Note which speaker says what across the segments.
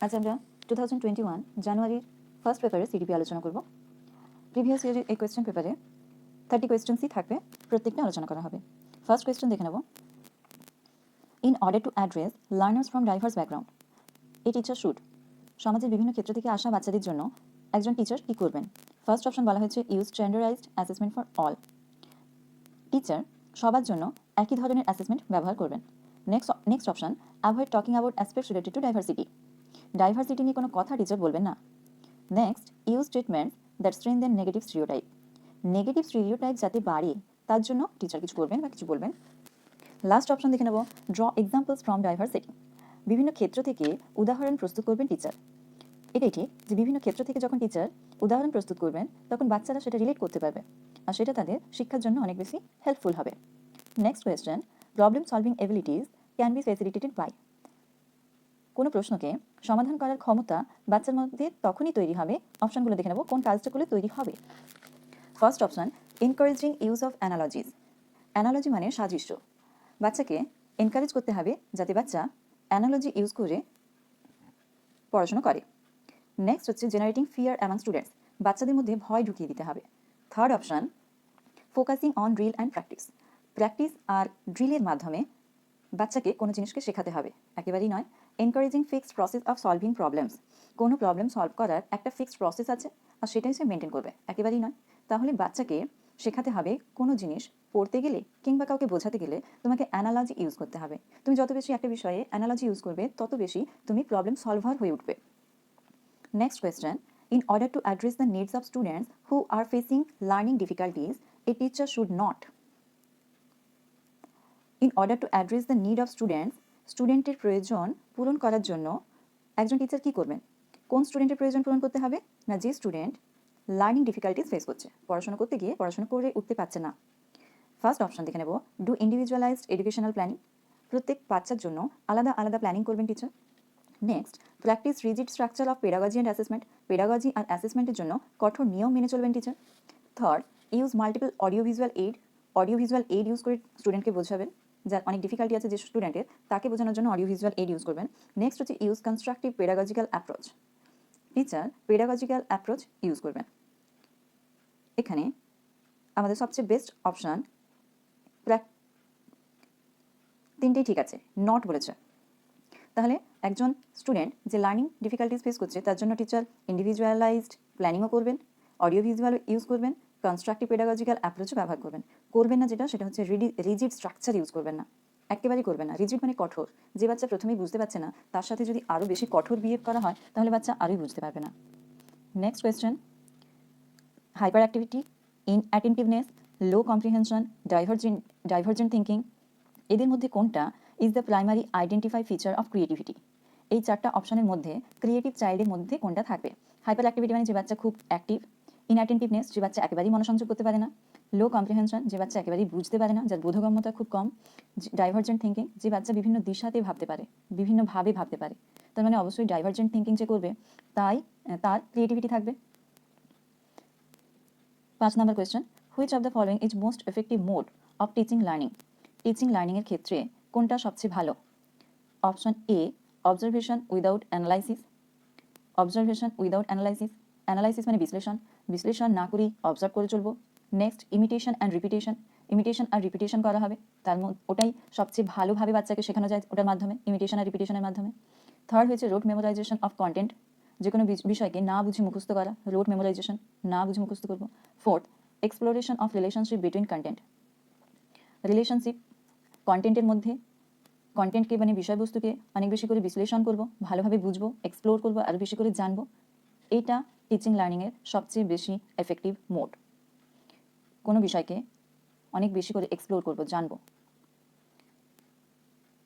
Speaker 1: আজ আমরা 2021 জানুয়ারির ফার্স্ট পেপারে সিডিপি আলোচনা করব। প্রিভিয়াস ইয়ারের এই কোয়েশ্চেন পেপারে 30 কোয়েশ্চেন্সই থাকবে, প্রত্যেকটা আলোচনা করা হবে। ফার্স্ট কোয়েশ্চেন দেখে নেব। In order to address learners from diverse background, A teacher should, সমাজের বিভিন্ন ক্ষেত্র থেকে আসা বাচ্চাদের জন্য একজন টিচার কী করবেন? ফার্স্ট অপশন বলা হয়েছে use standardised assessment for all, teacher সবার জন্য একই ধরনের অ্যাসেসমেন্ট ব্যবহার করবেন। Next option avoid talking about aspects related to diversity, diversity নিয়ে কোনো কথা টিচার বলবেন না। Next use statements that strengthen negative stereotype, negative stereotype যাতে বাড়ে তার জন্য টিচার কিছু করবেন বা কিছু বলবেন। লাস্ট অপশন দেখে নেব ড্র এক্সাম্পলস ফ্রম ডাইভার্সিটি, বিভিন্ন ক্ষেত্র থেকে উদাহরণ প্রস্তুত করবেন টিচার। এটাই ঠিক যে বিভিন্ন ক্ষেত্র থেকে যখন টিচার উদাহরণ প্রস্তুত করবেন তখন বাচ্চারা সেটা রিলেট করতে পারবে আর সেটা তাদের শিক্ষার জন্য অনেক বেশি হেল্পফুল হবে। Next question, problem solving abilities can be facilitated by, কোনো প্রশ্নকে সমাধান করার ক্ষমতা বাচ্চার মধ্যে তখনই তৈরি হবে, অপশনগুলো দেখে নেব কোন কাজটা করলে তৈরি হবে। First option encouraging use of অ্যানালজিস, analogy মানে সাদৃশ্য, বাচ্চাকে এনকারেজ করতে হবে যাতে বাচ্চা অ্যানালজি ইউজ করে পড়াশোনা করে। নেক্সট হচ্ছে জেনারেটিং ফিয়ার অ্যামাং স্টুডেন্টস, বাচ্চাদের মধ্যে ভয় ঢুকিয়ে দিতে হবে। Third option focusing on drill and practice, practice আর ড্রিলের মাধ্যমে বাচ্চাকে কোনো জিনিসকে শেখাতে হবে, একেবারেই নয়। Encouraging fixed process of solving problems, কোনো প্রবলেম সলভ করার একটা ফিক্সড প্রসেস আছে আর সেটাই সে মেনটেন করবে, একেবারেই নয়। তাহলে বাচ্চাকে শেখাতে হবে কোনো জিনিস পড়তে গেলে কিংবা কাউকে বোঝাতে গেলে তোমাকে অ্যানালজি ইউজ করতে হবে। তুমি যত বেশি একটা বিষয়ে অ্যানালজি ইউজ করবে তত বেশি তুমি প্রবলেম সলভার হয়ে উঠবে। Next question, in order to address the needs of students who are facing learning difficulties, A teacher should not, in order to address the need of students, স্টুডেন্টের প্রয়োজন পূরণ করার জন্য একজন টিচার কী করবেন? কোন স্টুডেন্টের প্রয়োজন পূরণ করতে হবে? না, যে স্টুডেন্ট লার্নিং ডিফিকাল্টিস ফেস করছে, পড়াশোনা করতে গিয়ে পড়াশোনা করে উঠতে পারছে না। ফার্স্ট অপশন দেখে নেব ডু ইন্ডিভিজুয়ালাইজড এডুকেশনাল প্ল্যানিং, প্রত্যেক বাচ্চার জন্য আলাদা আলাদা প্ল্যানিং করবেন teacher. Next practice rigid structure of pedagogy and assessment, pedagogy আর অ্যাসেসমেন্টের জন্য কঠোর নিয়ম মেনে চলবেন teacher. Third use multiple audio visual aid, audio visual aid use করে স্টুডেন্টকে বোঝাবেন, যার অনেক ডিফিকাল্টি আছে যে স্টুডেন্টের, তাকে বোঝানোর জন্য অডিও ভিজুয়াল এইড ইউজ করবেন। নেক্সট হচ্ছে use constructive pedagogical approach, teacher pedagogical approach use করবেন। এখানে আমাদের সবচেয়ে বেস্ট অপশান তিনটেই ঠিক আছে, নট বলেছে। তাহলে একজন স্টুডেন্ট যে লার্নিং ডিফিকাল্টিস ফেস করছে তার জন্য টিচার ইন্ডিভিজুয়ালাইজড প্ল্যানিংও করবেন, অডিও ভিজুয়াল ইউজ করবেন, কনস্ট্রাকটিভ পেডাগজিক্যাল অ্যাপ্রোচও ব্যবহার করবেন। করবেন না যেটা, সেটা হচ্ছে রিজিড স্ট্রাকচার ইউজ করবেন না, একেবারেই করবেন না। রিজিড মানে কঠোর, যে বাচ্চা প্রথমেই বুঝতে পারছে না তার সাথে যদি আরও বেশি কঠোর বিহেভ করা হয় তাহলে বাচ্চা আরোই বুঝতে পারবে না। নেক্সট কোয়েশ্চেন, হাইপার অ্যাক্টিভিটি, ইনঅ্যাটেন্টিভনেস, লো কম্প্রিহেনশন, ডাইভার্জেন্ট থিঙ্কিং, এদের মধ্যে কোনটা is the primary identify feature of creativity? এই চারটা অপশনের মধ্যে ক্রিয়েটিভ চাইল্ডের মধ্যে কোনটা থাকবে? হাইপার অ্যাক্টিভিটি মানে যে বাচ্চা খুব অ্যাক্টিভ, ইনঅ্যাটেন্টিভনেস যে বাচ্চা একেবারেই মনোসংযোগ করতে পারে না, লো কম্প্রিহেনশন যে বাচ্চা একেবারেই বুঝতে পারে না, যার বোধগম্যতা খুব কম, ডাইভার্জেন্ট থিঙ্কিং যে বাচ্চা বিভিন্ন দিশাতে ভাবতে পারে, বিভিন্নভাবে ভাবতে পারে। তার মানে অবশ্যই ডাইভার্জেন্ট থিঙ্কিং যে করবে তার ক্রিয়েটিভিটি থাকবে। 5 নম্বর question, which of the following is most effective mode of teaching learning, teaching লার্নিংয়ের ক্ষেত্রে কোনটা সবচেয়ে ভালো? Option A observation without analysis, observation without analysis, analysis মানে বিশ্লেষণ, বিশ্লেষণ না করেই অবজার্ভ করে চলবো। Next imitation and repetition, imitation আর রিপিটেশন করা হবে, তার মধ্যে ওটাই সবচেয়ে ভালোভাবে বাচ্চাকে শেখানো যায়, ওটার মাধ্যমে ইমিটেশন আর রিপিটেশনের মাধ্যমে। থার্ড হয়েছে রোড মেমোরাইজেশন অফ কন্টেন্ট, যে কোনো বিষয়কে না বুঝে মুখস্থ করা, রোড মেমোরাইজেশন, না বুঝে মুখস্থ করবো। Fourth exploration of relationship between content, relationship কন্টেন্টের মধ্যে কন্টেন্টকে মানে বিষয়বস্তুকে অনেক বেশি করে বিশ্লেষণ করব, ভালোভাবে বুঝবো, এক্সপ্লোর করবো, আরও বেশি করে জানবো। এইটা টিচিং লার্নিংয়ের সবচেয়ে বেশি এফেক্টিভ মোড, কোনো বিষয়কে অনেক বেশি করে এক্সপ্লোর করবো, জানবো।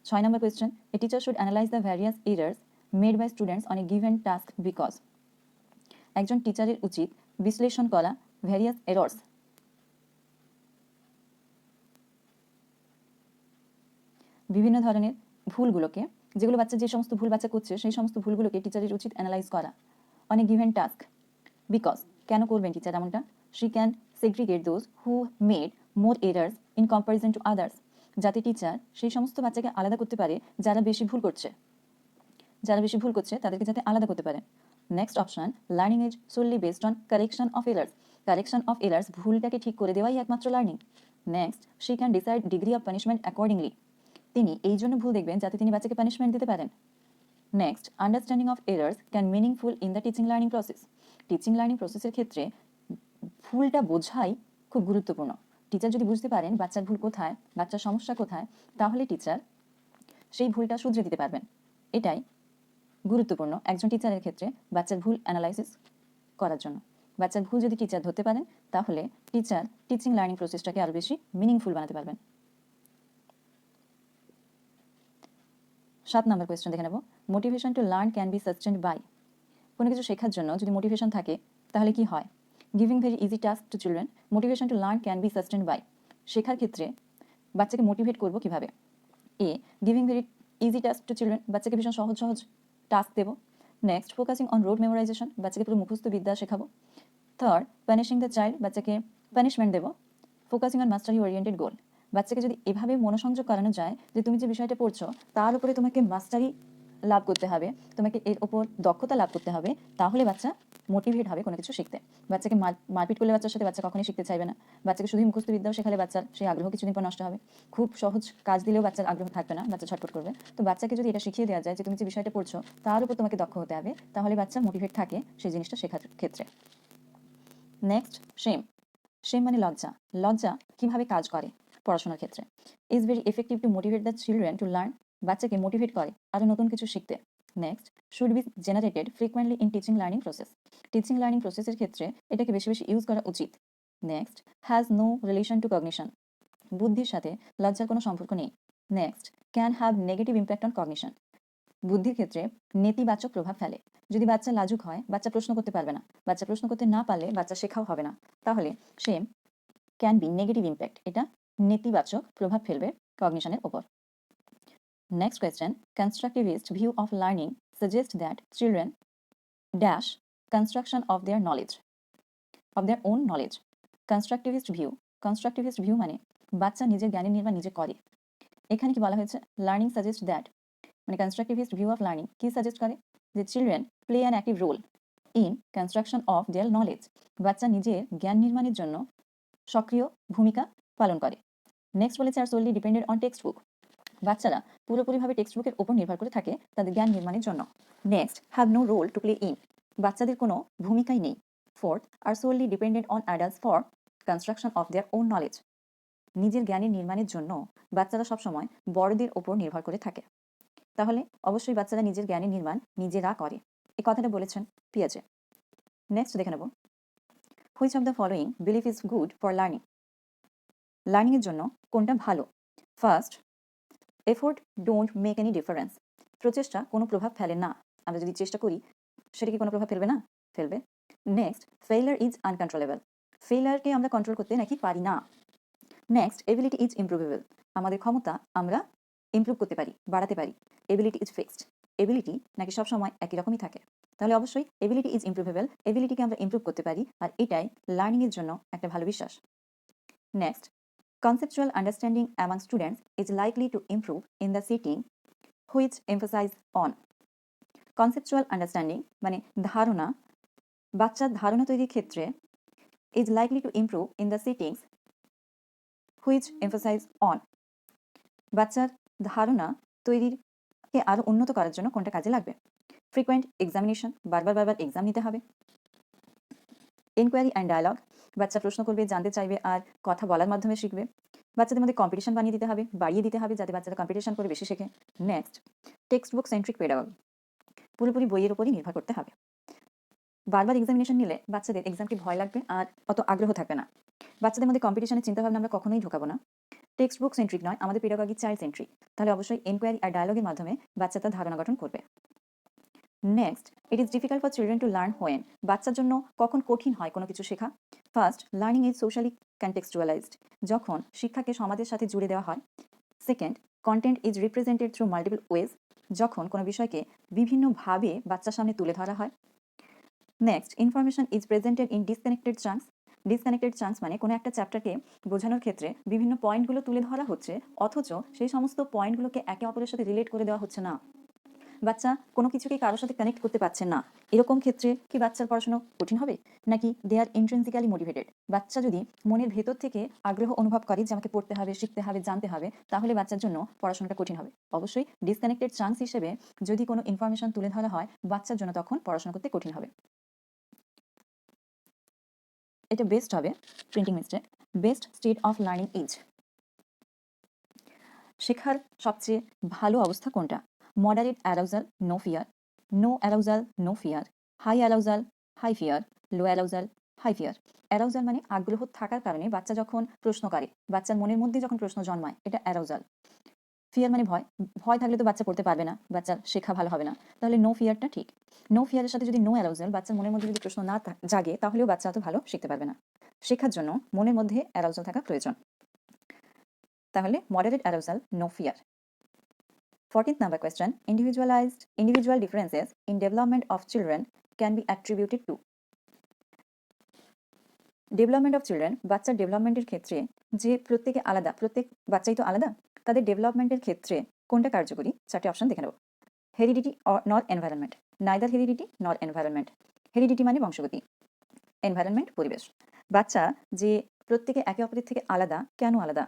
Speaker 1: 6 নম্বর question, a teacher should analyse the various errors made by students on a given task because, একজন টিচারের উচিত বিশ্লেষণ করা ভ্যারিয়াস এরর্স, বিভিন্ন ধরনের ভুলগুলোকে, যেগুলো বাচ্চা যে সমস্ত ভুল বাচ্চা করছে সেই সমস্ত ভুলগুলোকে টিচারের উচিত অ্যানালাইজ করা on a given task because, কেন করবেন টিচার এমনটা? She can segregate those who made more errors in comparison to others, যাতে টিচার সেই সমস্ত বাচ্চাকে আলাদা করতে পারে যারা বেশি ভুল করছে। যারা বেশি ভুল করছে তাদেরকে যাতে আলাদা করতে পারেন। Next option, learning is solely based on correction of errors. Correction of errors, ভুলটাকে ঠিক করে দেওয়াই একমাত্র learning. Next, she can decide degree of punishment accordingly. তিনি এই জন্য ভুল দেখবেন যাতে তিনি বাচ্চাকে পানিশমেন্ট দিতে পারেন। Next, understanding of errors can meaningful in the teaching learning process. Teaching learning প্রসেসের ক্ষেত্রে ভুলটা বোঝাই খুব গুরুত্বপূর্ণ। টিচার যদি বুঝতে পারেন বাচ্চার ভুল কোথায়, বাচ্চার সমস্যা কোথায়, তাহলে টিচার সেই ভুলটা শুধরে দিতে পারবেন। এটাই গুরুত্বপূর্ণ একজন টিচারের ক্ষেত্রে বাচ্চার ভুল অ্যানালাইসিস করার জন্য। বাচ্চার ভুল যদি টিচার ধরতে পারেন তাহলে টিচার টিচিং লার্নিং প্রসেসটাকে আরও বেশি মিনিংফুল বানাতে পারবেন। 7 নম্বর কোয়েশ্চেন দেখে নেব। Motivation to learn can be sustained by. কোনো কিছু শেখার জন্য যদি মোটিভেশন থাকে তাহলে কি হয়? Giving very easy task to children, motivation to learn can be sustained by. শেখার ক্ষেত্রে বাচ্চাকে মোটিভেট করবো কিভাবে? A, giving very easy task to children, বাচ্চাকে ভীষণ সহজ সহজ টাস্ক দেবো। Next, focusing on rote memorisation, বাচ্চাকে পুরো মুখস্থ বিদ্যা শেখাবো। থার্ড, পানিশিং দ্য চাইল্ড, বাচ্চাকে পানিশমেন্ট দেবো। Focusing on mastery oriented goal, বাচ্চাকে যদি এভাবে মনোসংযোগ করানো যায় যে তুমি যে বিষয়টা পড়ছো তার উপরে তোমাকে মাস্টারি লাভ করতে হবে, তোমাকে এর ওপর দক্ষতা লাভ করতে হবে, তাহলে বাচ্চা মোটিভেট হবে কোনো কিছু শিখতে। বাচ্চাকে মারপিট করলে বাচ্চার সাথে বাচ্চা কখনোই শিখতে চাইবে না। বাচ্চাকে শুধু মুখস্থ বিদ্যাও শেখালে বাচ্চার সেই আগ্রহ কিছুদিন পর নষ্ট হবে। খুব সহজ কাজ দিলেও বাচ্চার আগ্রহ থাকবে না, বাচ্চা ছটফট করবে। তো বাচ্চাকে যদি এটা শিখিয়ে দেওয়া যায় যে তুমি যে বিষয়টা পড়ছো তার উপর তোমাকে দক্ষ হতে হবে, তাহলে বাচ্চা মোটিভেট থাকে সেই জিনিসটা শেখার ক্ষেত্রে। Next, shame. শেম মানে লজ্জা। লজ্জা কিভাবে কাজ করে পড়াশোনার ক্ষেত্রে? Is very effective to motivate the children to learn, বাচ্চাকে মোটিভেট করে আরও নতুন কিছু শিখতে। Next, should be generated frequently in teaching learning process. Teaching learning প্রসেসের ক্ষেত্রে এটাকে বেশি বেশি ইউজ করা উচিত। Next, has no relation to cognition, বুদ্ধির সাথে লজ্জার কোনো সম্পর্ক নেই। Next, can have negative impact on cognition, বুদ্ধির ক্ষেত্রে নেতিবাচক প্রভাব ফেলে। যদি বাচ্চা লাজুক হয় বাচ্চা প্রশ্ন করতে পারবে না, বাচ্চা প্রশ্ন করতে না পারলে বাচ্চা শেখাও হবে না, তাহলে same can be negative impact, এটা নেতিবাচক প্রভাব ফেলবে কগনিশনের ওপর। Next question, constructivist view of learning suggest that children dash construction of their knowledge, of their own knowledge. Constructivist view মানে বাচ্চা নিজের জ্ঞানের নির্মাণ নিজে করে। এখানে কি বলা হয়েছে? লার্নিং সাজেস্ট দ্যাট, মানে কনস্ট্রাকটিভিস্ট ভিউ অফ লার্নিং কি সাজেস্ট করে? যে children play an active role in construction of their knowledge, বাচ্চা নিজের জ্ঞান নির্মাণের জন্য সক্রিয় ভূমিকা পালন করে। নেক্সট বলেছে, আর solely depended on text book, বাচ্চারা পুরোপুরিভাবে টেক্সট বুকের ওপর নির্ভর করে থাকে তাদের জ্ঞান নির্মাণের জন্য। Next, have no role to play in, বাচ্চাদের কোনো ভূমিকাই নেই। Fourth, are solely depended on adults for construction of their own knowledge, নিজের জ্ঞানের নির্মাণের জন্য বাচ্চারা সবসময় বড়দের ওপর নির্ভর করে থাকে। তাহলে অবশ্যই বাচ্চারা নিজের জ্ঞানের নির্মাণ নিজেরা করে, এই কথাটা বলেছেন পিয়াজে। নেক্সট দেখে নেব, which of the following belief is good for learning, লার্নিংয়ের জন্য কোনটা ভালো? First, effort don't make any difference, প্রচেষ্টা কোনো প্রভাব ফেলে না। আমরা যদি চেষ্টা করি সেটা কি কোনো প্রভাব ফেলবে না? ফেলবে। নেক্সট, ফেইলার ইজ আনকন্ট্রোলেবল, ফেইলারকে আমরা কন্ট্রোল করতে নাকি পারি না। নেক্সট, এবিলিটি ইজ ইমপ্রুভেবল, আমাদের ক্ষমতা আমরা ইমপ্রুভ করতে পারি, বাড়াতে পারি। এবিলিটি ইজ ফিক্সড, এবিলিটি নাকি সবসময় একই রকমই থাকে? তাহলে অবশ্যই এবিলিটি ইজ ইমপ্রুভেবল, এবিলিটিকে আমরা ইমপ্রুভ করতে পারি, আর এটাই লার্নিংয়ের জন্য একটা ভালো বিশ্বাস। Next, conceptual understanding among students is likely to improve in the sitting which emphasize on, conceptual understanding মানে ধারণা, বাচ্চার ধারণা তৈরির ক্ষেত্রে is likely to improve in the sittings which emphasize on, বাচ্চার ধারণা তৈরিকে আরও উন্নত করার জন্য কোনটা কাজে লাগবে? ফ্রিকোয়েন্ট এক্সামিনেশন, বারবার এক্সাম নিতে হবে। ইনকোয়ারি অ্যান্ড ডায়ালগ, বাচ্চা প্রশ্ন করবে, জানতে চাইবে আর কথা বলার মাধ্যমে শিখবে। বাচ্চাদের মধ্যে কম্পিটিশন বানিয়ে দিতে হবে, বাড়িয়ে দিতে হবে যাতে বাচ্চারা কম্পিটিশন করে বেশি শেখে। Next, text book centric pedagogy, পুরোপুরি বইয়ের উপরই নির্ভর করতে হবে। বারবার এক্সামিনেশন নিলে বাচ্চাদের এক্সামকে ভয় লাগবে আর অত আগ্রহ থাকবে না। বাচ্চাদের মধ্যে কম্পিটিশনের চিন্তাভাবনা আমরা কখনোই ঢোকাবো না। টেক্সট বুক সেন্ট্রিক নয়, আমাদের পেডাগজি চাইল্ড সেন্ট্রিক, তাহলে অবশ্যই এনকোয়ারি আর ডায়ালগের মাধ্যমে বাচ্চা তার ধারণা গঠন করবে। Next, it is difficult for children to learn when, বাচ্চার জন্য কখন কঠিন হয় কোনো কিছু শেখা? First, learning is socially contextualised, যখন শিক্ষাকে সমাজের সাথে জুড়ে দেওয়া হয়। Second, content is represented through multiple ways, যখন কোনো বিষয়কে বিভিন্নভাবে বাচ্চার সামনে তুলে ধরা হয়। Next, information is presented in disconnected chunks, disconnected chunks মানে কোনো একটা চ্যাপ্টারকে বোঝানোর ক্ষেত্রে বিভিন্ন পয়েন্টগুলো তুলে ধরা হচ্ছে অথচ সেই সমস্ত পয়েন্টগুলোকে একে অপরের সাথে রিলেট করে দেওয়া হচ্ছে না। বাচ্চা কোনো কিছুকে কারোর সাথে কানেক্ট করতে পারছে না, এরকম ক্ষেত্রে কি বাচ্চার পড়াশোনা কঠিন হবে? নাকি দে আর ইন্ট্রিনসিক্যালি মোটিভেটেড? বাচ্চা যদি মনের ভেতর থেকে আগ্রহ অনুভব করে যে আমাকে পড়তে হবে, শিখতে হবে, জানতে হবে, তাহলে বাচ্চার জন্য পড়াশোনাটা কঠিন হবে। অবশ্যই ডিসকানেক্টেড চান্স হিসেবে যদি কোনো ইনফরমেশন তুলে ধরা হয়, বাচ্চার জন্য তখন পড়াশোনা করতে কঠিন হবে। এটা বেস্ট হবে, printing mistake. Best state of learning is, শেখার সবচেয়ে ভালো অবস্থা কোনটা? Moderate arousal, no fear; no arousal, no fear; high arousal, high fear; low arousal, high fear. Arousal মানে আগ্রহ থাকার কারণে বাচ্চা যখন প্রশ্ন করে, বাচ্চার মনের মধ্যে যখন প্রশ্ন জন্মায়, এটা অ্যারাউজাল। ফিয়ার মানে ভয়, ভয় থাকলে তো বাচ্চা পড়তে পারবে না, বাচ্চার শেখা ভালো হবে না, তাহলে নো ফিয়ারটা ঠিক। নো ফিয়ারের সাথে যদি নো অ্যারাউজাল, বাচ্চার মনের মধ্যে যদি প্রশ্ন না জাগে, তাহলেও বাচ্চা অত ভালো শিখতে পারবে না। শেখার জন্য মনের মধ্যে অ্যারাউজাল থাকা প্রয়োজন, তাহলে moderate arousal, no fear. 14th number question. Individual differences in development of children can be attributed to. Development of children, বাচ্চার ডেভেলপমেন্টের ক্ষেত্রে যে প্রত্যেকে আলাদা, প্রত্যেক বাচ্চাই তো আলাদা, তাদের ডেভেলপমেন্টের ক্ষেত্রে কোনটা কার্যকরী? 4টে অপশন দেখে নেব। Heredity or not environment, neither heredity not environment. Heredity মানে বংশগতি, এনভায়রনমেন্ট পরিবেশ। বাচ্চা যে প্রত্যেকে একে অপরের থেকে আলাদা, কেন আলাদা?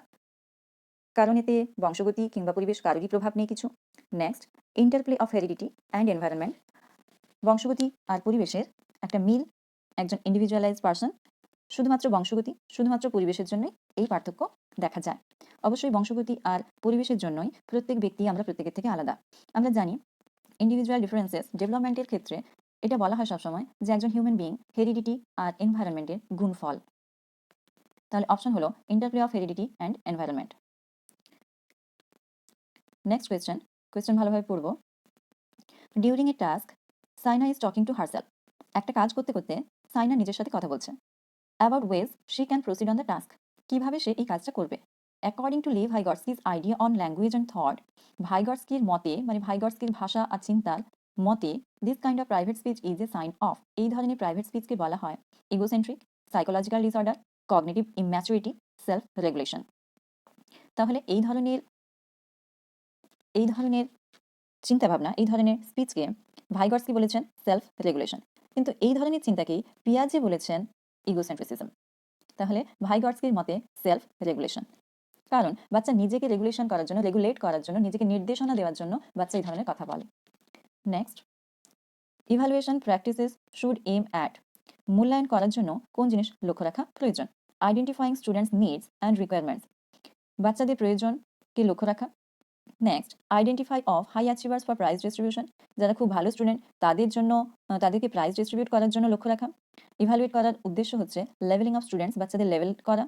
Speaker 1: কারণ এতে বংশগতি কিংবা পরিবেশ কারোরই প্রভাব নেই কিছু। Next, interplay of heredity and environment, বংশগতি আর পরিবেশের একটা মিল, একজন ইন্ডিভিজুয়ালাইজ পার্সন, শুধুমাত্র বংশগতি, শুধুমাত্র পরিবেশের জন্যই এই পার্থক্য দেখা যায়। অবশ্যই বংশগতি আর পরিবেশের জন্যই প্রত্যেক ব্যক্তি আমরা প্রত্যেকের থেকে আলাদা। আমরা জানি ইন্ডিভিজুয়াল ডিফারেন্সেস ডেভেলপমেন্টের ক্ষেত্রে এটা বলা হয় সবসময় যে একজন হিউম্যান বিইং হেরিডিটি আর এনভায়রনমেন্টের গুণফল। তাহলে অপশন হলো interplay of heredity and environment. Next question ভালোভাবে পড়ব। During a task, Saina is talking to herself. একটা কাজ করতে করতে সাইনা নিজের সাথে কথা বলছে। About ways she can proceed on the task, কিভাবে সে এই কাজটা করবে। According to Lev Vygotsky's idea on language and thought, ভাইগটস্কির মতে, মানে ভাইগটস্কির ভাষা আর চিন্তার মতে, this kind of private speech is a sign of, এই ধরনের প্রাইভেট স্পিচকে বলা হয় egocentric, psychological disorder, cognitive immaturity, self regulation. তাহলে এই ধরনের চিন্তাভাবনা, এই ধরনের স্পিচকে ভাইগটস্কি বলেছেন সেলফ রেগুলেশন, কিন্তু এই ধরনের চিন্তাকেই পিয়াজে বলেছেন ইগোসেন্ট্রিসিজম। তাহলে ভাইগটস্কির মতে সেলফ রেগুলেশন, কারণ বাচ্চা নিজেকে রেগুলেশন করার জন্য, রেগুলেট করার জন্য, নিজেকে নির্দেশনা দেওয়ার জন্য বাচ্চা এই ধরনের কথা বলে। Next, evaluation practices should aim at, মূল্যায়ন করার জন্য কোন জিনিস লক্ষ্য রাখা প্রয়োজন? Identifying students needs and requirements, বাচ্চাদের প্রয়োজনকে লক্ষ্য রাখা। Next, identify of high achievers for prize distribution, যারা খুব ভালো স্টুডেন্ট তাদের জন্য তাদেরকে প্রাইজ ডিস্ট্রিবিউট করার জন্য লক্ষ্য রাখা। ইভালুয়েট করার উদ্দেশ্য হচ্ছে লেভেলিং অফ স্টুডেন্টস, বাচ্চাদের লেভেল করা।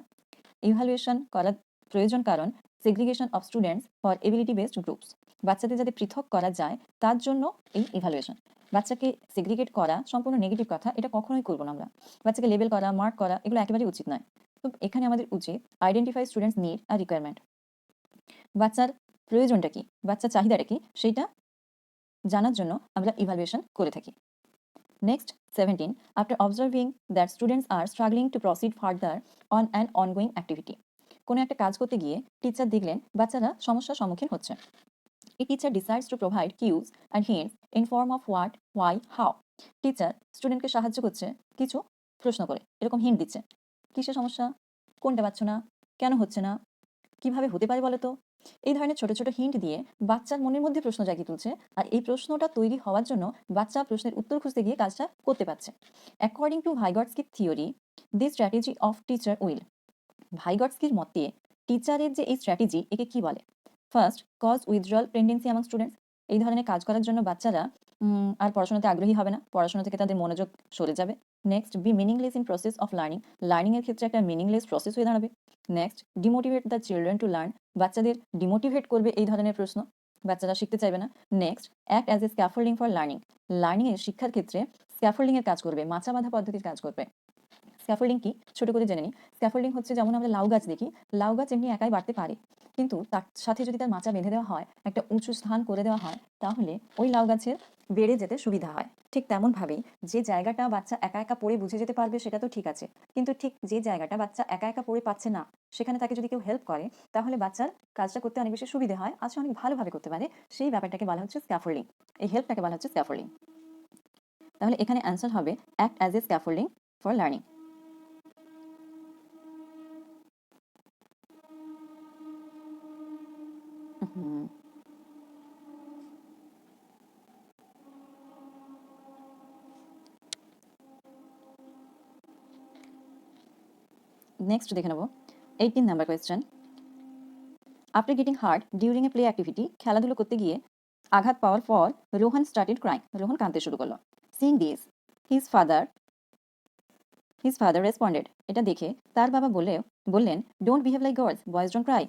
Speaker 1: ইভালুয়েশন করার প্রয়োজন কারণ segregation of students for ability based groups, বাচ্চাদের যাতে পৃথক করা যায় তার জন্য এই ইভালুয়েশন। বাচ্চাকে সেগ্রিগেট করা সম্পূর্ণ নেগেটিভ কথা, এটা কখনোই করবো না আমরা। বাচ্চাকে লেবেল করা, মার্ক করা, এগুলো একেবারেই উচিত নয়। তো এখানে আমাদের উচিত আইডেন্টিফাই স্টুডেন্টস নিড আর রিকোয়ারমেন্ট, বাচ্চার প্রয়োজনটা কি, বাচ্চার চাহিদাটা কি, সেইটা জানার জন্য আমরা ইভালুয়েশন করে থাকি। Next 17, after observing that students are struggling to proceed further on an ongoing activity, কোনো একটা কাজ করতে গিয়ে টিচার দেখলেন বাচ্চারা সমস্যার সম্মুখীন হচ্ছে। এই teacher decides to provide cues and hints in form of what, why, how. Teacher স্টুডেন্টকে সাহায্য করছে কিছু প্রশ্ন করে, এরকম হিন্ট দিচ্ছে, কিসের সমস্যা, কোনটা পাচ্ছ না, কেন হচ্ছে না, কিভাবে হতে পারে বলো তো। এই ধরনের ছোট ছোট হিন্ট দিয়ে বাচ্চার মনের মধ্যে প্রশ্ন জাগিয়ে তুলছে, আর এই প্রশ্নটা তৈরি হওয়ার জন্য বাচ্চা প্রশ্নের উত্তর খুঁজতে গিয়ে কাজটা করতে পারছে। অ্যাকর্ডিং টু ভাইগটস্কির theory, this strategy of teacher will, ভাইগটস্কির মতে টিচারের যে এই স্ট্র্যাটেজি, একে কি বলে? First, cause withdrawal tendency among students, এই ধরনের কাজ করার জন্য বাচ্চারা আর পড়াশোনাতে আগ্রহী হবে না, পড়াশোনা থেকে তাদের মনোযোগ সরে যাবে। Next, be meaningless in process of learning, লার্নিংয়ের ক্ষেত্রে একটা মিনিংলেস প্রসেস হয়ে দাঁড়াবে। Next, demotivate the children to learn, বাচ্চাদের ডিমোটিভেট করবে এই ধরনের প্রশ্ন, বাচ্চারা শিখতে চাইবে না। Next, act as a scaffolding for learning, লার্নিংয়ের শিক্ষার ক্ষেত্রে স্ক্যাফোল্ডিংয়ের কাজ করবে, মাচা বাঁধা পদ্ধতির কাজ করবে। স্ক্যাফোল্ডিং কি ছোট করে জেনে নিই। স্ক্যাফোল্ডিং হচ্ছে যেমন আমরা লাউ গাছ দেখি, লাউ গাছ এমনি একাই বাড়তে পারে, কিন্তু তার সাথে যদি তার মাচা বেঁধে দেওয়া হয়, একটা উঁচু স্থান করে দেওয়া হয়, তাহলে ওই লাউ গাছের বেড়ে যেতে সুবিধা হয়। ঠিক তেমনভাবেই যে জায়গাটা বাচ্চা একা একা পড়ে বুঝে যেতে পারবে সেটা তো ঠিক আছে, কিন্তু ঠিক যে জায়গাটা বাচ্চা একা একা পড়ে পাচ্ছে না, সেখানে তাকে যদি কেউ হেল্প করে, তাহলে বাচ্চার কাজটা করতে অনেক বেশি সুবিধা হয়, আচ্ছা অনেক ভালোভাবে করতে পারে, সেই ব্যাপারটাকে বলা হচ্ছে স্ক্যাফোল্ডিং। এই হেল্পটাকে বলা হচ্ছে স্ক্যাফোল্ডিং। তাহলে এখানে অ্যান্সার হবে act as a scaffolding for learning. Next দেখে নেব 18 number question. After getting heart during a play activity, খেলাধুলো করতে গিয়ে আঘাত পাওয়ার পর রোহন স্টার্টেড ক্রাইং, রোহন কাঁদতে শুরু করলো। Seeing this his father responded, এটা দেখে তার বাবা বললেন, don't behave like girls, boys don't cry,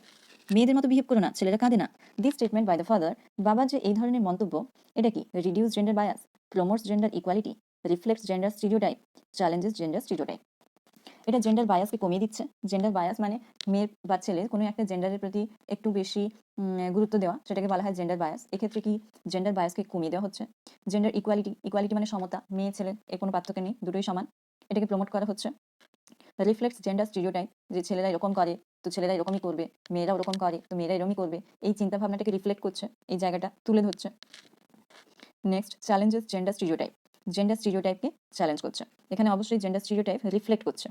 Speaker 1: মেয়েদের মতো বিহেভ করো না, ছেলেরা কাঁদে না। This statement by the father, বাবার যে এই ধরনের মন্তব্য, এটা কি reduce gender bias, promotes gender equality, reflects gender stereotype, challenges gender stereotype. এটা জেন্ডার বায়াসকে কমিয়ে দিচ্ছে। জেন্ডার বায়াস মানে মেয়ে বা ছেলে কোনো একটা জেন্ডারের প্রতি একটু বেশি গুরুত্ব দেওয়া, সেটাকে বলা হয় জেন্ডার বায়াস। এক্ষেত্রে কি জেন্ডার বায়াসকে কমিয়ে দেওয়া হচ্ছে। জেন্ডার ইকুয়ালিটি মানে সমতা, মেয়ে ছেলে এর কোনো পার্থক্য নেই, দুটোই সমান, এটাকে প্রমোট করা হচ্ছে। রিফ্লেক্টস জেন্ডার স্টিরিওটাইপ, যে ছেলেরা এরকম করে তো ছেলেরা এরকমই করবে, মেয়েরা ওরকম করে তো মেয়েরা এরকমই করবে, এই চিন্তাভাবনাটাকে রিফ্লেক্ট করছে, এই জায়গাটা তুলে ধরছে। নেক্সট চ্যালেঞ্জেস জেন্ডার স্টিরিওটাইপকে চ্যালেঞ্জ করছে। এখানে অবশ্যই জেন্ডার স্টিরিওটাইপ রিফ্লেক্ট করছে,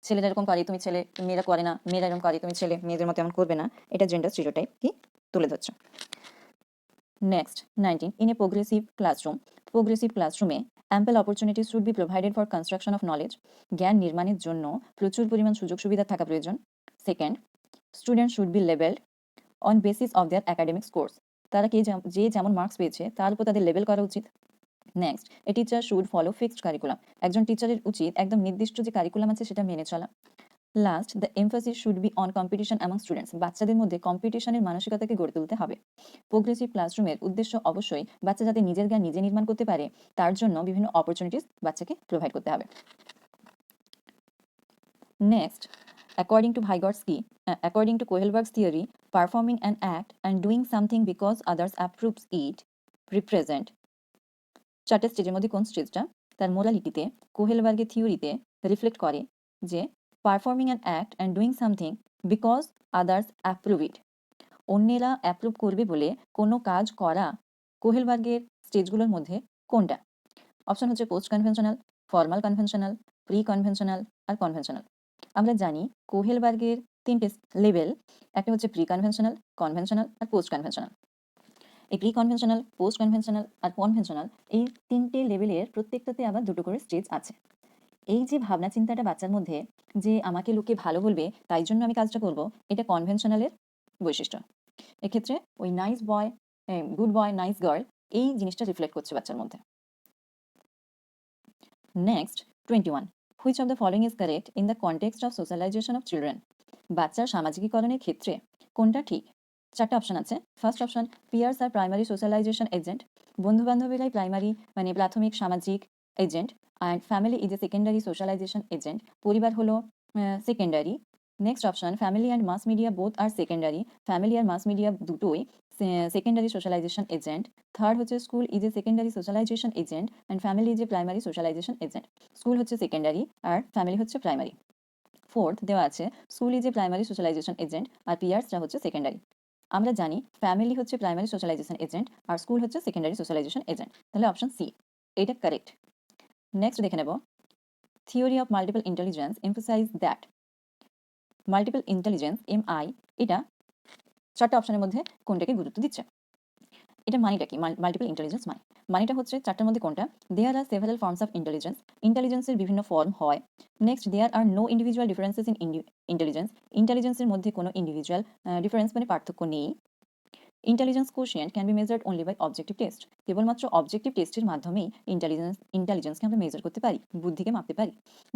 Speaker 1: ছেলেরা এরকম করে তুমি ছেলে, মেয়েরা করে না, মেয়েরা এরকম করে তুমি ছেলে, মেয়েদের মতো এমন করবে না, এটা জেন্ডার স্টিরিওটাইপ কি তুলে ধরছে। নেক্সট 19, ইন এ প্রোগ্রেসিভ ক্লাসরুমে ample opportunities should be provided for construction of knowledge, জ্ঞান নির্মাণের জন্য প্রচুর পরিমাণ সুযোগ সুবিধা থাকা প্রয়োজন। Second, student should be levelled on basis of their academic scores, তারা যে যেমন মার্কস পেয়েছে তার উপর তাদের লেভেল করা উচিত। Next, A teacher should follow fixed curriculum, একজন টিচারের উচিত একদম নির্দিষ্ট যে কারিকুলাম আছে সেটা মেনে চলা। Last, the emphasis should be on competition among students, বাচ্চাদের মধ্যে কম্পিটিশনের মানসিকতাকে গড়ে তুলতে হবে। প্রোগ্রেসিভ ক্লাসরুমের উদ্দেশ্য অবশ্যই বাচ্চা যাতে নিজের জ্ঞান নিজে নির্মাণ করতে পারে, তার জন্য বিভিন্ন অপরচুনিটিস বাচ্চাকে প্রোভাইড করতে হবে। Next, according to Kohlberg's theory, performing an act and doing something because others approves it represent, চারটে স্টেজের মধ্যে কোন স্টেজটা তার মোরালিটিতে কোহেলবার্গের থিওরিতে রিফ্লেক্ট করে যে performing an act and doing something because others approve it, অন্যেরা অ্যাপ্রুভ করবে বলে কোনো কাজ করা কোহেলবার্গের স্টেজগুলোর মধ্যে কোনটা? অপশন হচ্ছে post conventional, formal conventional, pre conventional আর কনভেনশনাল। আমরা জানি কোহেলবার্গের তিনটে লেভেল, একটা হচ্ছে প্রি কনভেনশনাল, কনভেনশনাল আর পোস্ট কনভেনশনাল। এই প্রি কনভেনশনাল, পোস্ট কনভেনশনাল আর কনভেনশনাল, এই তিনটে লেভেলের প্রত্যেকটাতে আবার দুটো করে স্টেজ আছে। এই যে ভাবনা চিন্তাটা বাচ্চার মধ্যে যে আমাকে লোকে ভালো বলবে তাই জন্য আমি কাজটা করব, এটা কনভেনশনালের বৈশিষ্ট্য। এক্ষেত্রে ওই nice boy, good boy, nice girl, এই জিনিসটা রিফ্লেক্ট করছে বাচ্চার মধ্যে। Next 21, which of the following is correct in the context of socialization of children, বাচ্চার সামাজিকীকরণের ক্ষেত্রে কোনটা ঠিক? চারটা অপশন আছে। First option, peers are primary socialisation agent, বন্ধু বান্ধবীরাই প্রাইমারি মানে প্রাথমিক সামাজিক agent, and family is a secondary socialisation agent, পরিবার হলো secondary. Next option, family and mass media both R secondary, family আর মাস মিডিয়া দুটোই সেকেন্ডারি সোশ্যালাইজেশন এজেন্ট। থার্ড হচ্ছে school is a secondary socialisation agent and family is a primary socialisation agent, school হচ্ছে secondary আর family হচ্ছে primary. Fourth দেওয়া আছে, school is a primary socialisation agent আর পিয়ার্সটা হচ্ছে সেকেন্ডারি। আমরা জানি ফ্যামিলি হচ্ছে প্রাইমারি সোশ্যালাইজেশন এজেন্ট আর স্কুল হচ্ছে সেকেন্ডারি সোশ্যালাইজেশন এজেন্ট, তাহলে অপশন সি এটা কারেক্ট। নেক্সট দেখে নেব, theory of multiple intelligence emphasise that, multiple intelligence MI, এটা চারটা অপশনের মধ্যে কোনটাকে গুরুত্ব দিচ্ছে? এটা মানেটা কি মাল্টিপল ইন্টেলিজেন্স মানেটা হচ্ছে চারটার মধ্যে কোনটা? There are several forms of intelligence, ইন্টেলিজেন্সের বিভিন্ন ফর্ম হয়। Next, there are no individual differences in ইন্টেলিজেন্সের মধ্যে কোনো ইন্ডিভিজুয়াল ডিফারেন্স মানে পার্থক্য নেই। Intelligence quotient can be measured only by objective test, কেবলমাত্র অবজেক্টিভ টেস্টের মাধ্যমেই ইন্টেলিজেন্সকে আমরা মেজার করতে পারি, বুদ্ধিকে মাপতে পারি।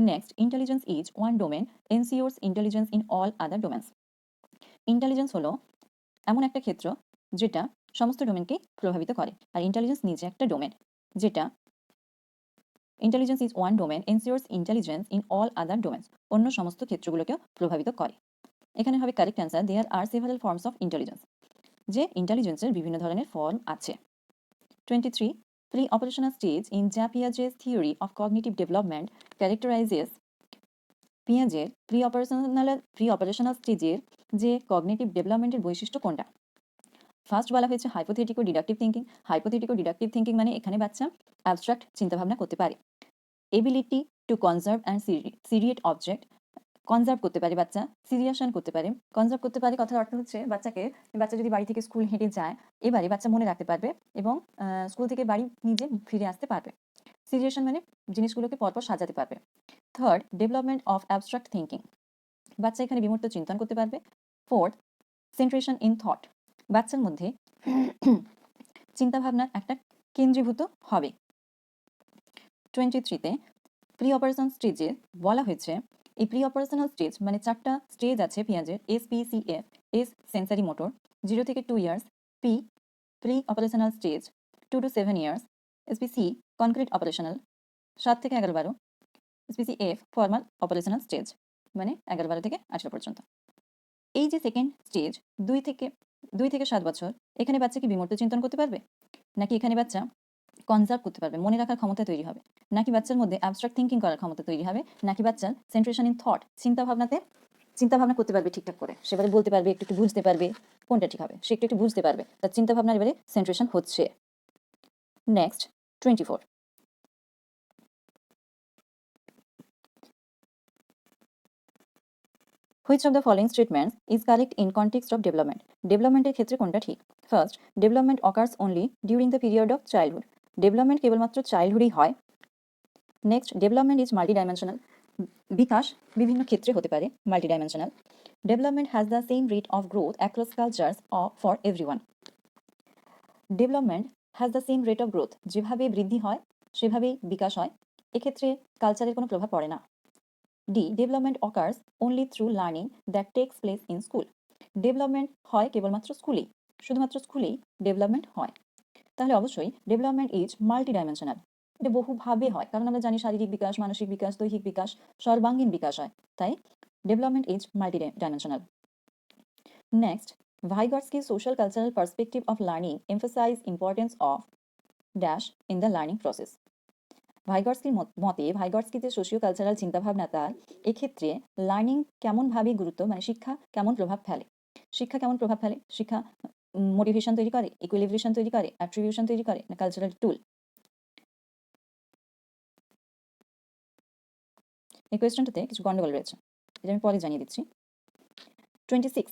Speaker 1: Next, intelligence is one domain ensures intelligence in all other domains, intelligence হলো এমন একটা ক্ষেত্র যেটা সমস্ত ডোমেনকে প্রভাবিত করে, আর ইন্টেলিজেন্স নিজে একটা ডোমেন যেটা intelligence is one domain ensures intelligence in all other domains, অন্য সমস্ত ক্ষেত্রগুলোকেও প্রভাবিত করে। এখানে হবে correct answer, there are several forms of intelligence, যে ইন্টেলিজেন্সের বিভিন্ন ধরনের ফর্ম আছে। 23. Pre-operational stage in Piaget's theory of cognitive development characterizes পিয়াজের প্রি অপারেশনাল স্টেজের যে কগনিটিভ ডেভেলপমেন্টের বৈশিষ্ট্য কোনটা? ফার্স্ট বলা হয়েছে hypothetico deductive thinking. Hypothetico deductive thinking মানে এখানে বাচ্চা অ্যাবস্ট্রাক্ট চিন্তাভাবনা করতে পারে। Ability to conserve and seriate object, conserve করতে পারে বাচ্চা, সিরিয়েশন করতে পারে। কনজার্ভ করতে পারে কথার অর্থ হচ্ছে বাচ্চা যদি বাড়ি থেকে স্কুল হেঁটে যায়, এবারে বাচ্চা মনে রাখতে পারবে এবং স্কুল থেকে বাড়ি নিজে ফিরে আসতে পারবে। সিরিয়েশন মানে জিনিসগুলোকে পরপর সাজাতে পারবে। Third, development of abstract thinking, বাচ্চা এখানে বিমূর্ত চিন্তন করতে পারবে। ফোর্থ, সেন্ট্রেশন ইন থট, বাচ্চার মধ্যে চিন্তাভাবনার একটা কেন্দ্রীভূত হবে। 23তে প্রি অপারেশন স্টেজে বলা হয়েছে, এই প্রি অপারেশনাল স্টেজ মানে 4টা স্টেজ আছে পিয়াজের, SPCF, এস সেন্সারি মোটর, 0 থেকে 2 years, P pre operational stage 2 to 7 years, SPC concrete operational 7 থেকে 11-12, SPCF ফর্মাল অপারেশনাল স্টেজ মানে 11-12 থেকে 18 পর্যন্ত। এই যে সেকেন্ড স্টেজ 2 থেকে 7 বছর, এখানে বাচ্চা কি বিমূর্ত চিন্তন করতে পারবে, নাকি এখানে বাচ্চা কনজার্ভ করতে পারবে, মনে রাখার ক্ষমতা তৈরি হবে, নাকি বাচ্চার মধ্যে অ্যাবস্ট্রাক্ট থিঙ্কিং করার ক্ষমতা তৈরি হবে, নাকি বাচ্চার সেন্ট্রেশন ইন থট চিন্তাভাবনা করতে পারবে ঠিকঠাক করে, সেবারে বলতে পারবে, একটু বুঝতে পারবে কোনটা ঠিক হবে, সে একটু বুঝতে পারবে, তার চিন্তাভাবনার এবারে সেন্ট্রেশন হচ্ছে। Next 24, which of the following statements is correct in context of development, ডেভেলপমেন্টের ক্ষেত্রে কোনটা ঠিক? First, development occurs only during the period of childhood, development কেবলমাত্র চাইল্ডহুডেই হয়। নেক্সট, ডেভেলপমেন্ট ইজ মাল্টিডাইমেনশনাল, বিকাশ বিভিন্ন ক্ষেত্রে হতে পারে multidimensional. Development has the same rate of growth across cultures for everyone, development has the same rate of growth, যেভাবে বৃদ্ধি হয় সেভাবেই বিকাশ হয়, এক্ষেত্রে কালচারের কোনো প্রভাব পড়ে না। D, development occurs only through learning that takes place in school, development হয় কেবলমাত্র স্কুলেই, শুধুমাত্র স্কুলেই ডেভেলপমেন্ট হয়। তাহলে অবশ্যই ডেভেলপমেন্ট ইজ মাল্টি ডাইমেনশনাল, এটা বহুভাবে হয়, কারণ আমরা জানি শারীরিক বিকাশ, মানসিক বিকাশ, দৈহিক বিকাশ, সর্বাঙ্গীন বিকাশ হয়, তাই development is multi dimensional. Next, Vygotsky's social cultural perspective of learning emphasize importance of dash in the learning process. ভাইগটস্কির মতে ভাইগটস্কি যে সোশিও কালচারাল চিন্তাভাবনা তার, এক্ষেত্রে লার্নিং কেমনভাবে গুরুত্ব মানে শিক্ষা কেমন প্রভাব ফেলে, শিক্ষা মোটিভেশন তৈরি করে, ইকুইলিব্রেশন তৈরি করে, অ্যাট্রিবিউশন তৈরি করে, না কালচারাল টুল? এই কোয়েশ্চেনটাতে কিছু গন্ডগোল রয়েছে, এটা আমি পরে জানিয়ে দিচ্ছি। 26,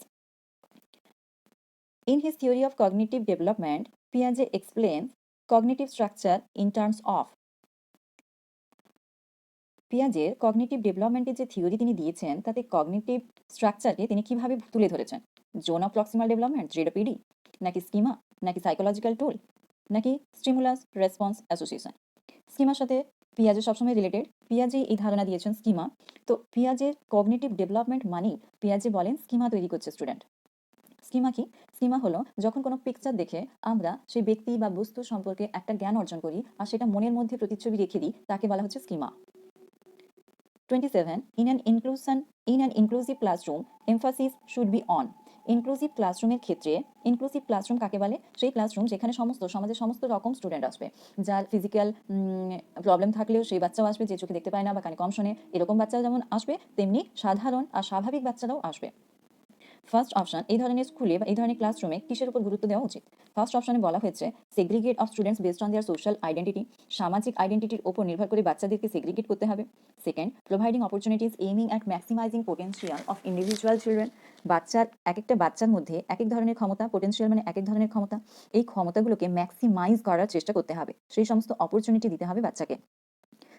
Speaker 1: in his theory of cognitive development, Piaget explains cognitive structure in terms of, পিয়াজের কগনিটিভ ডেভেলপমেন্টের যে থিওরি তিনি দিয়েছেন, তাতে কগনিটিভ স্ট্রাকচারকে তিনি কিভাবে তুলে ধরেছেন? Zone of proximal development, ZPD, নাকি স্কিমা, নাকি সাইকোলজিক্যাল টুল, নাকি স্টিমুলাস রেসপন্স অ্যাসোসিয়েশন? স্কিমার সাথে পিয়াজে সবসময় রিলেটেড, পিয়াজে এই ধারণা দিয়েছেন স্কিমা, তো পিয়াজের কগনিটিভ ডেভেলপমেন্ট মানেই পিয়াজে বলেন স্কিমা তৈরি করছে স্টুডেন্ট। স্কিমা কি? স্কিমা হলো যখন কোনো পিকচার দেখে আমরা সেই ব্যক্তি বা বস্তু সম্পর্কে একটা জ্ঞান অর্জন করি আর সেটা মনের মধ্যে প্রতিচ্ছবি রেখে দিই, তাকে বলা হচ্ছে schema. 27, in an inclusive classroom, emphasis should be on. Inclusive ক্লাসরুমের ক্ষেত্রে, ইনক্লুসিভ ক্লাসরুম কাকে বলে? সেই ক্লাসরুম যেখানে সমাজের সমস্ত রকম স্টুডেন্ট আসবে, যার ফিজিক্যাল প্রবলেম থাকলেও সেই বাচ্চাও আসবে, যে চোখে দেখতে পায় না বা কানে কম শোনে, এরকম বাচ্চাও যেমন আসবে, তেমনি সাধারণ আর স্বাভাবিক বাচ্চারাও আসবে। ফার্স্ট অপশন, এই ধরনের স্কুলে বা এই ধরনের ক্লাসরুমে কিসের উপর গুরুত্ব দেওয়া উচিত? ফার্স্ট অপশনে বলা হয়েছে segregate of students based on their social identity, সামাজিক আইডেন্টিটির উপর নির্ভর করে বাচ্চাদেরকে সেগ্রিগেট করতে হবে। Second, providing opportunities aiming at maximising potential of individual children, এক একটা বাচ্চার মধ্যে এক এক ধরনের ক্ষমতা, পোটেনশিয়াল মানে এক এক ধরনের ক্ষমতা, এই ক্ষমতাগুলোকে ম্যাক্সিমাইজ করার চেষ্টা করতে হবে, সেই সমস্ত অপরচুনিটি দিতে হবে বাচ্চাকে।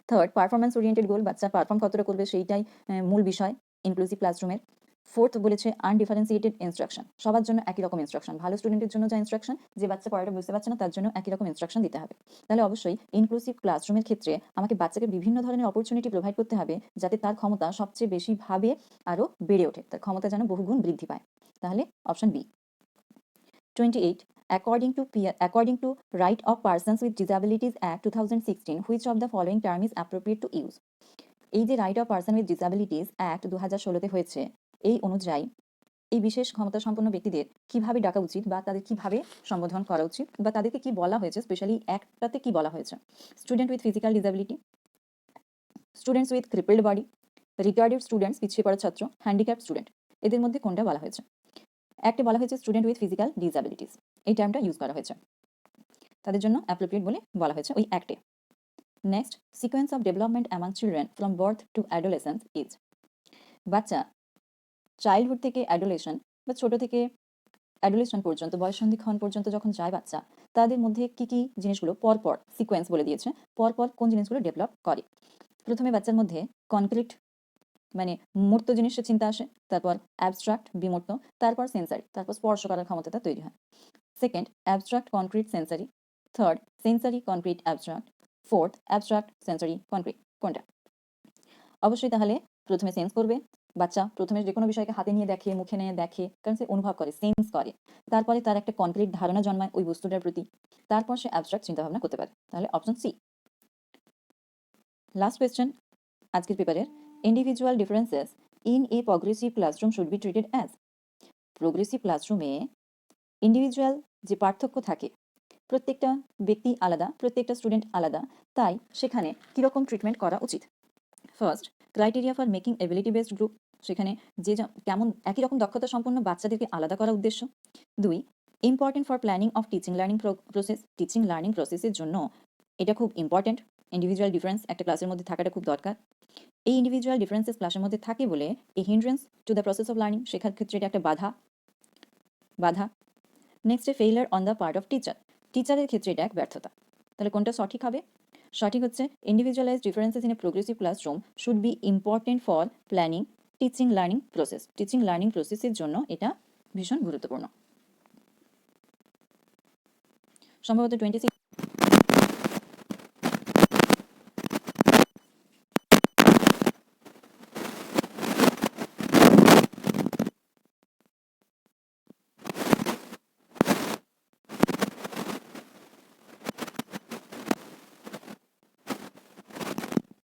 Speaker 1: থার্ড, পারফরমেন্স ওরিয়েন্টেড গোল, বাচ্চা পারফর্ম কতটা করবে সেইটাই মূল বিষয় ইনক্লুসিভ ক্লাসরুমের। ফোর্থ বলেছে আনডিফারেন্সিয়েটেড ইনস্ট্রাকশন, সবার জন্য একই রকম ইনস্ট্রাকশন, ভালো স্টুডেন্টের জন্য যা ইনস্ট্রাকশন, যে বাচ্চা পড়াটা বুঝতে পারছে না তার জন্য একই রকম ইনস্ট্রাকশন দিতে হবে। তাহলে অবশ্যই ইনক্লুসিভ ক্লাসরুমের ক্ষেত্রে আমাকে বাচ্চাকে বিভিন্ন ধরনের অপরচুনিটি প্রোভাইড করতে হবে, যাতে তার ক্ষমতা সবচেয়ে বেশিভাবে আরও বেড়ে ওঠে, তার ক্ষমতা যেন বহুগুণ বৃদ্ধি পায়। তাহলে option B. 28, according to Right of Persons with Disabilities Act 2016, which of the following term is appropriate to use? এই যে right of person with disabilities act 2016-তে হয়েছে, এই অনুযায়ী এই বিশেষ ক্ষমতা সম্পন্ন ব্যক্তিদের কিভাবে ডাকা উচিত বা তাদের কিভাবে সম্বোধন করা উচিত বা তাদেরকে কি বলা হয়েছে, স্পেশালি অ্যাক্টটাতে কি বলা হয়েছে? Student with physical disability, students with crippled body, retarded students, পিছিয়ে পড়া ছাত্র, হ্যান্ডিক্যাপ স্টুডেন্ট, এদের মধ্যে কোনটা বলা হয়েছে? অ্যাক্টে বলা হয়েছে স্টুডেন্ট উইথ ফিজিক্যাল ডিসাবিলিটিস, এই টার্মটা ইউজ করা হয়েছে, তাদের জন্য অ্যাপ্রোপ্রিয়েট বলে বলা হয়েছে ওই অ্যাক্টে। Next, sequence of development among children from birth to adolescence is. বাচ্চা চাইল্ডহুড থেকে অ্যাডোলেশন বা ছোট থেকে অ্যাডোলেশন পর্যন্ত, বয়ঃসন্ধিক্ষণ পর্যন্ত যখন যায় বাচ্চা, তাদের মধ্যে কি কি জিনিসগুলো পরপর সিকোয়েন্স বলে দিয়েছে, পরপর কোন জিনিসগুলো ডেভেলপ করে। প্রথমে বাচ্চার মধ্যে কনক্রিট মানে মূর্ত জিনিসের চিন্তা আসে, তারপর অ্যাবস্ট্রাক্ট বিমূর্ত, তারপর সেন্সারি, তারপর স্পর্শ করার ক্ষমতাটা তৈরি হয়। Second, abstract concrete sensory. Third, sensory concrete abstract. Fourth, abstract sensory concrete. কোনটা? অবশ্যই তাহলে প্রথমে সেন্স করবে বাচ্চা, প্রথমে যে কোনো বিষয়কে হাতে নিয়ে দেখে, মুখে নিয়ে দেখে, কারণ সে অনুভব করে, সেন্স করে, তারপরে তার একটা কনক্রিট ধারণা জন্মায় ওই বস্তুটার প্রতি, তারপর সে অ্যাবস্ট্রাক্ট চিন্তাভাবনা করতে পারে। তাহলে অপশন সি। লাস্ট কোয়েশ্চেন আজকের পেপারের, individual differences in a progressive classroom should be treated as. Progressive ক্লাসরুমে ইন্ডিভিজুয়াল যে পার্থক্য থাকে, প্রত্যেকটা ব্যক্তি আলাদা, প্রত্যেকটা স্টুডেন্ট আলাদা, তাই সেখানে কীরকম ট্রিটমেন্ট করা উচিত? First, criteria for making ability based group, সেখানে যে কেমন একই রকম দক্ষতা সম্পন্ন বাচ্চাদেরকে আলাদা করা উদ্দেশ্য। দুই, important for planning of teaching learning process, teaching learning প্রসেসের জন্য এটা খুব ইম্পর্টেন্ট, ইন্ডিভিজুয়াল ডিফারেন্স একটা ক্লাসের মধ্যে থাকাটা খুব দরকার। এই ইন্ডিভিজুয়াল ডিফারেন্সেস ক্লাসের মধ্যে থাকে বলে এই hindrance to the process of learning, শেখার ক্ষেত্রে এটা একটা বাধা। Next, failure on the part of teacher, টিচারের ক্ষেত্রে এটা এক ব্যর্থতা। তাহলে কোনটা সঠিক হবে? সঠিক হচ্ছে individualise differences in a progressive classroom should be important for planning teaching learning process, teaching learning প্রসেসের জন্য এটা ভীষণ গুরুত্বপূর্ণ। সম্ভবত 26